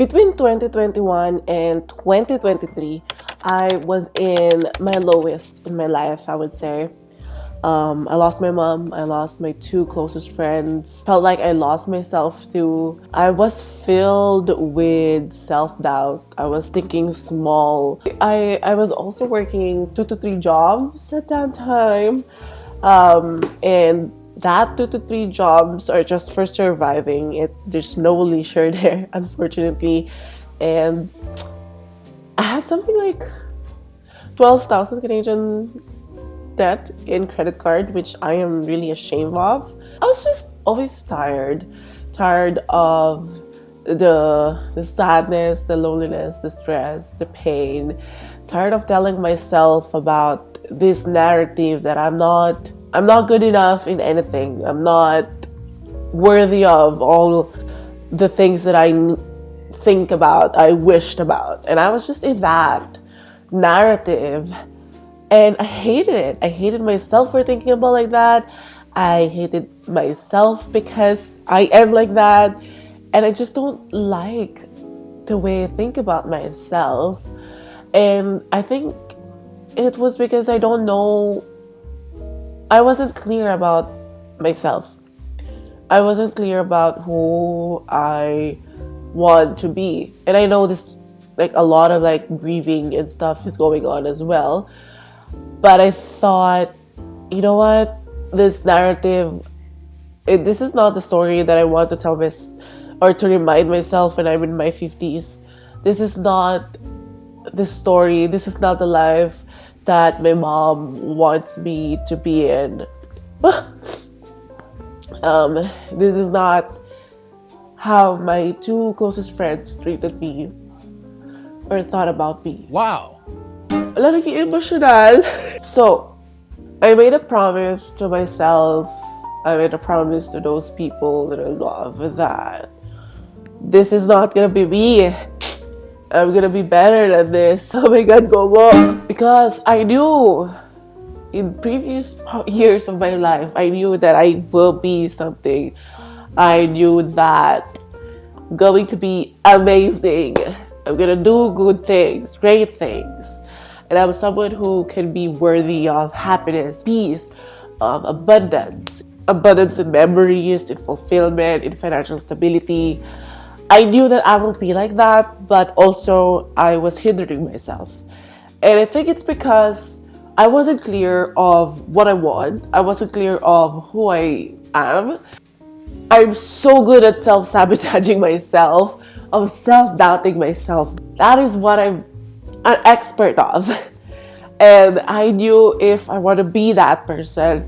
Between 2021 and 2023, I was in my lowest in my life, I would say. I lost my mom, I lost my two closest friends, felt like I lost myself too. I was filled with self-doubt. I was thinking small. I was also working 2 to 3 jobs at that time. And that 2 to 3 jobs are just for surviving. There's no leisure there, unfortunately. And I had something like 12,000 Canadian debt in credit card, which I am really ashamed of. I was just always tired of the sadness, the loneliness, the stress, the pain. Tired of telling myself about this narrative that I'm not good enough in anything. I'm not worthy of all the things that I think about, I wished about. And I was just in that narrative. And I hated it. I hated myself for thinking about like that. I hated myself because I am like that. And I just don't like the way I think about myself. And I think it was because I wasn't clear about myself. I wasn't clear about who I want to be. And I know this, like, a lot of like grieving and stuff is going on as well. But I thought, you know what? This narrative, this is not the story that I want to tell or to remind myself when I'm in my 50s. This is not the story. This is not the life that my mom wants me to be in. This is not how my two closest friends treated me or thought about me. Wow. Naging emotional. So, I made a promise to myself. I made a promise to those people that I love that this is not gonna be me. I'm gonna be better than this. Oh my God, go. Because I knew in previous years of my life, I knew that I will be something. I knew that I'm going to be amazing. I'm gonna do good things, great things. And I'm someone who can be worthy of happiness, peace, abundance in memories, in fulfillment, in financial stability. I knew that I will be like that, but also I was hindering myself. And I think it's because I wasn't clear of what I want. I wasn't clear of who I am. I'm so good at self-sabotaging myself, of self-doubting myself. That is what I'm an expert of. And I knew if I want to be that person,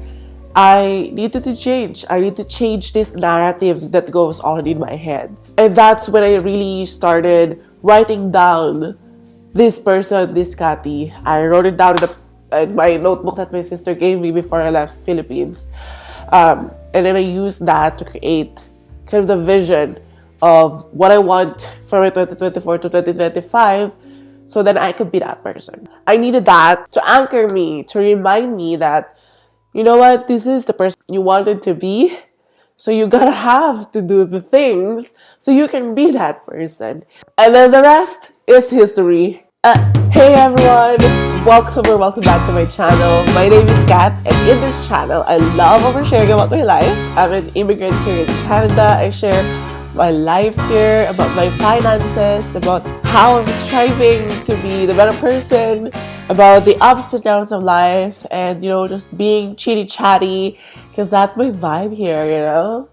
I needed to change. I need to change this narrative that goes on in my head. And that's when I really started writing down this person, this Cathy. I wrote it down in my notebook that my sister gave me before I left Philippines. And then I used that to create kind of the vision of what I want from 2024 to 2025. So then I could be that person. I needed that to anchor me, to remind me that, you know what, this is the person you wanted to be. So you gotta have to do the things so you can be that person. And then the rest is history. Hey everyone, welcome back to my channel. My name is Kat, and in this channel, I love oversharing about my life. I'm an immigrant here in Canada. I share my life here, about my finances, about how I'm striving to be the better person, about the ups and downs of life, and just being chitty chatty, because that's my vibe here.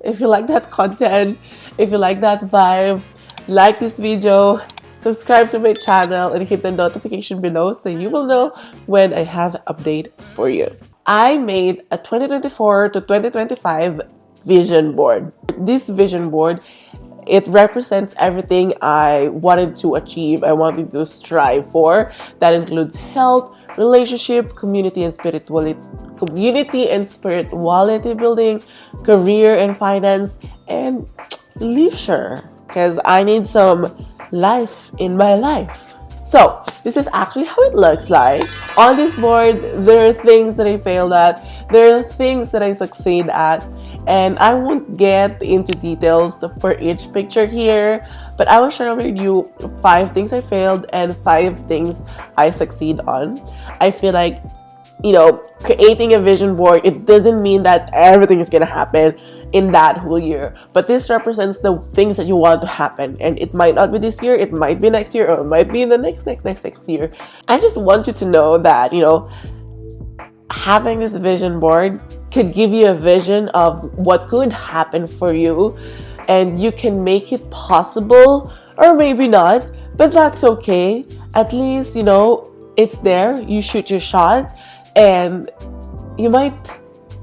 If you like that content, if you like that vibe, like this video, subscribe to my channel, and hit the notification below so you will know when I have an update for you. I made a 2024 to 2025 vision board. This vision board, it represents everything I wanted to achieve, I wanted to strive for. That includes health, relationship, community and spirituality building, career and finance, and leisure, because I need some life in my life. So this is actually how it looks like. On this board, there are things that I failed at, there are things that I succeed at, and I won't get into details for each picture here, but I will share with you 5 things I failed and 5 things I succeed on. I feel like, creating a vision board, it doesn't mean that everything is gonna happen in that whole year, but this represents the things that you want to happen, and it might not be this year, it might be next year, or it might be in the next year. I just want you to know that, having this vision board could give you a vision of what could happen for you, and you can make it possible, or maybe not, but that's okay. At least, it's there, you shoot your shot, and you might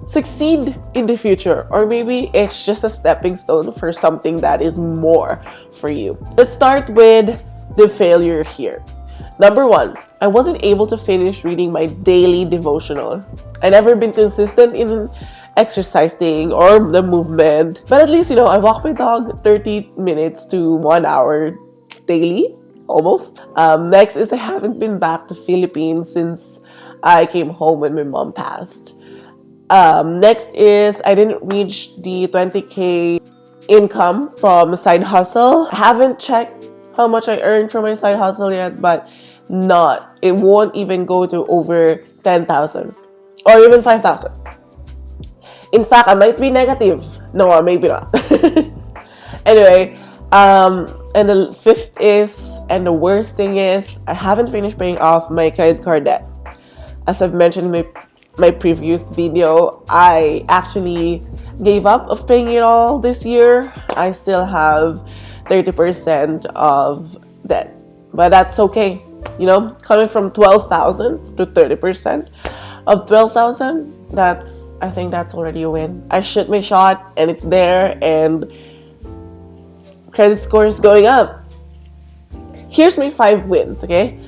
succeed in the future, or maybe it's just a stepping stone for something that is more for you. Let's start with the failure here. Number 1, I wasn't able to finish reading my daily devotional. I never been consistent in exercising or the movement, but at least, I walk my dog 30 minutes to 1 hour daily, almost. Next is I haven't been back to Philippines since I came home when my mom passed. Next is I didn't reach the 20K income from a side hustle. I haven't checked how much I earned from my side hustle yet, but it won't even go to over 10,000 or even 5,000. In fact, I might be negative. No, maybe not. Anyway, and the 5th is, and the worst thing is, I haven't finished paying off my credit card debt. As I've mentioned in my previous video, I actually gave up of paying it all this year. I still have 30% of debt, but that's okay. Coming from 12,000 to 30% of 12,000, I think that's already a win. I shoot my shot and it's there, and credit score is going up. Here's my 5 wins, okay?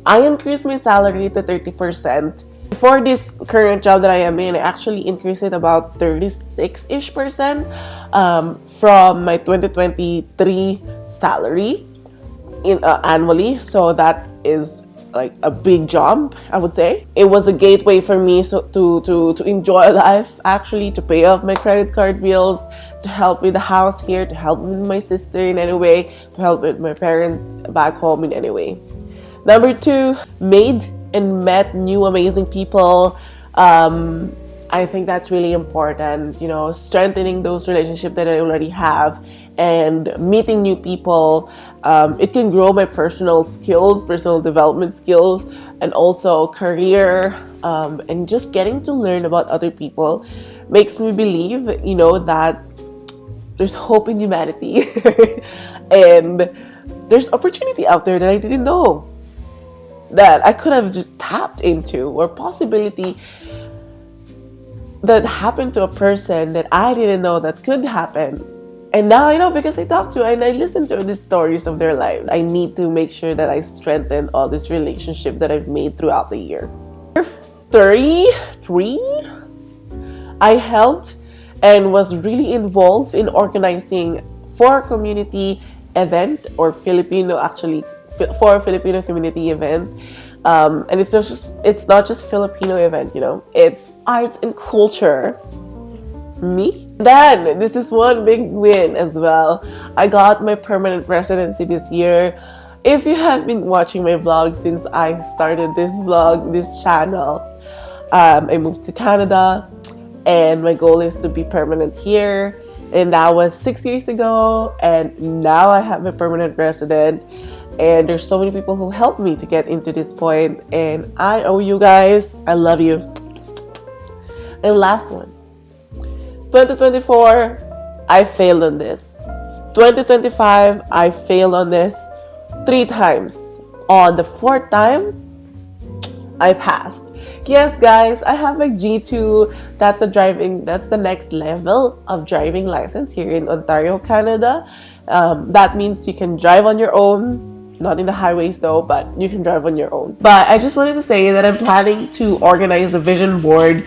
I increased my salary to 30%. For this current job that I am in, I actually increased it about 36-ish% from my 2023 salary annually. So that is like a big jump, I would say. It was a gateway for me to enjoy life, actually, to pay off my credit card bills, to help with the house here, to help with my sister in any way, to help with my parents back home in any way. Number 2, made and met new amazing people. I think that's really important, strengthening those relationships that I already have and meeting new people. It can grow my personal development skills, and also career, and just getting to learn about other people makes me believe, that there's hope in humanity and there's opportunity out there that I didn't know that I could have just tapped into, or possibility that happened to a person that I didn't know that could happen. And now I know because I talk to and I listen to the stories of their life. I need to make sure that I strengthen all this relationship that I've made throughout the year. 33, I helped and was really involved in organizing for a community event, or for a Filipino community event. And it's not just Filipino event, it's arts and culture. Then this is one big win as well. I got my permanent residency this year. If you have been watching my vlog since I started this channel, I moved to Canada, and my goal is to be permanent here. And that was 6 years ago, and now I have a permanent resident. And there's so many people who helped me to get into this point, and I owe you guys. I love you. And last one, 2024, I failed on this. 2025, I failed on this 3 times. On the 4th time, I passed. Yes, guys, I have my G2. That's the next level of driving license here in Ontario, Canada. That means you can drive on your own. Not in the highways though, but you can drive on your own. But I just wanted to say that I'm planning to organize a vision board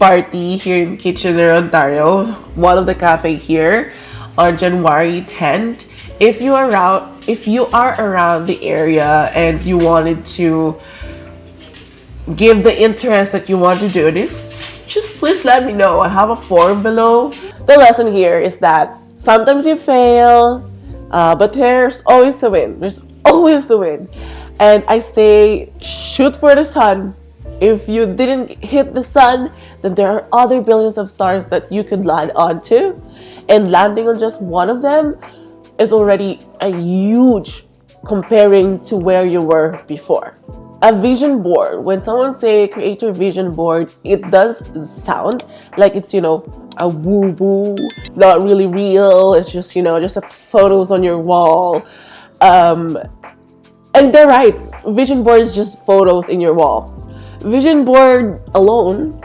party here in Kitchener, Ontario, one of the cafe here, on January 10th. If you are around the area and you wanted to give the interest that you want to do this, just please let me know. I have a form below. The lesson here is that sometimes you fail, But there's always a win. There's always a win. And I say, shoot for the sun. If you didn't hit the sun, then there are other billions of stars that you could land onto. And landing on just one of them is already a huge comparing to where you were before. A vision board. When someone say create your vision board, it does sound like it's, a woo-woo, not really real. It's just, just photos on your wall. And they're right. Vision board is just photos in your wall. Vision board alone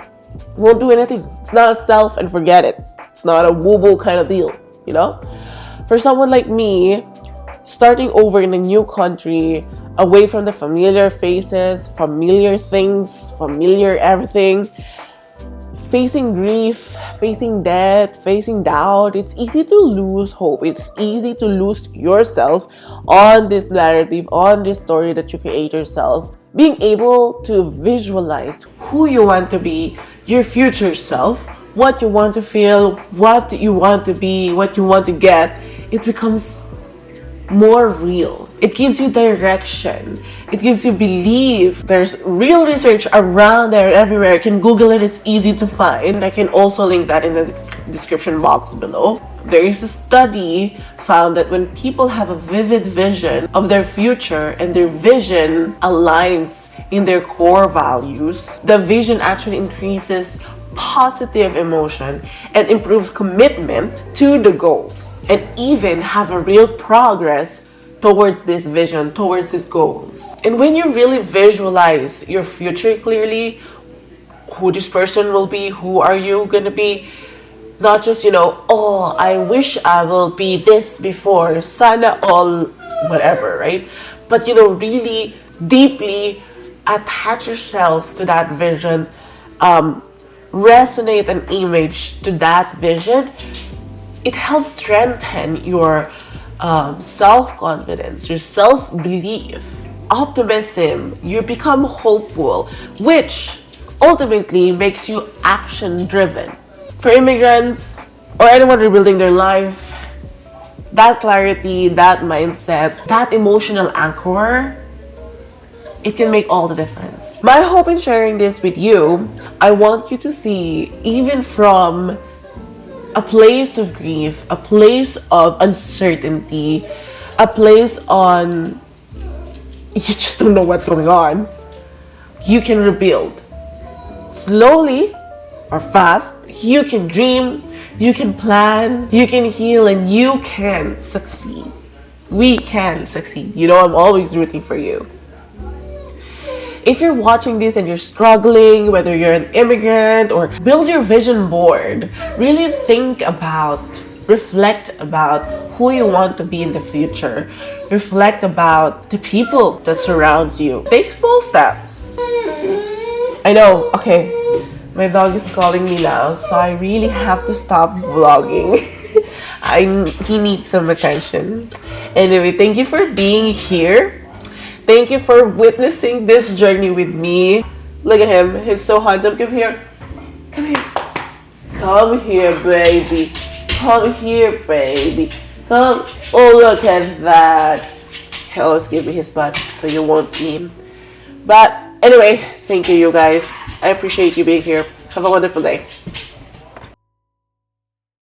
won't do anything. It's not a self and forget it. It's not a woo-woo kind of deal, For someone like me, starting over in a new country, away from the familiar faces, familiar things, familiar everything, facing grief, facing death, facing doubt, it's easy to lose hope. It's easy to lose yourself on this narrative, on this story that you create yourself. Being able to visualize who you want to be, your future self, what you want to feel, what you want to be, what you want to get, it becomes more real. It gives you direction. It gives you belief. There's real research around there everywhere. You can Google it. It's easy to find. I can also link that in the description box below. There is a study found that when people have a vivid vision of their future and their vision aligns in their core values, the vision actually increases positive emotion and improves commitment to the goals and even have a real progress towards this vision, towards these goals. And when you really visualize your future clearly, who this person will be, who are you gonna be, not just, oh, I wish I will be this before, sana all, whatever, right? But, really deeply attach yourself to that vision, resonate an image to that vision. It helps strengthen your self-confidence, your self-belief, optimism. You become hopeful, which ultimately makes you action-driven. For immigrants or anyone rebuilding their life, that clarity, that mindset, that emotional anchor, it can make all the difference. My hope in sharing this with you, I want you to see, even from a place of grief, a place of uncertainty, a place on you just don't know what's going on, you can rebuild. Slowly or fast, you can dream, you can plan, you can heal, and you can succeed. We can succeed. I'm always rooting for you. If you're watching this and you're struggling, whether you're an immigrant or build your vision board, really reflect about who you want to be in the future. Reflect about the people that surrounds you. Take small steps. I know, okay, my dog is calling me now, so I really have to stop vlogging. He needs some attention. Anyway, thank you for being here. Thank you for witnessing this journey with me. Look at him. He's so handsome. Come here. Come here. Come here, baby. Come here, baby. Come. Oh, look at that. He always give me his butt so you won't see him. But anyway, thank you guys. I appreciate you being here. Have a wonderful day.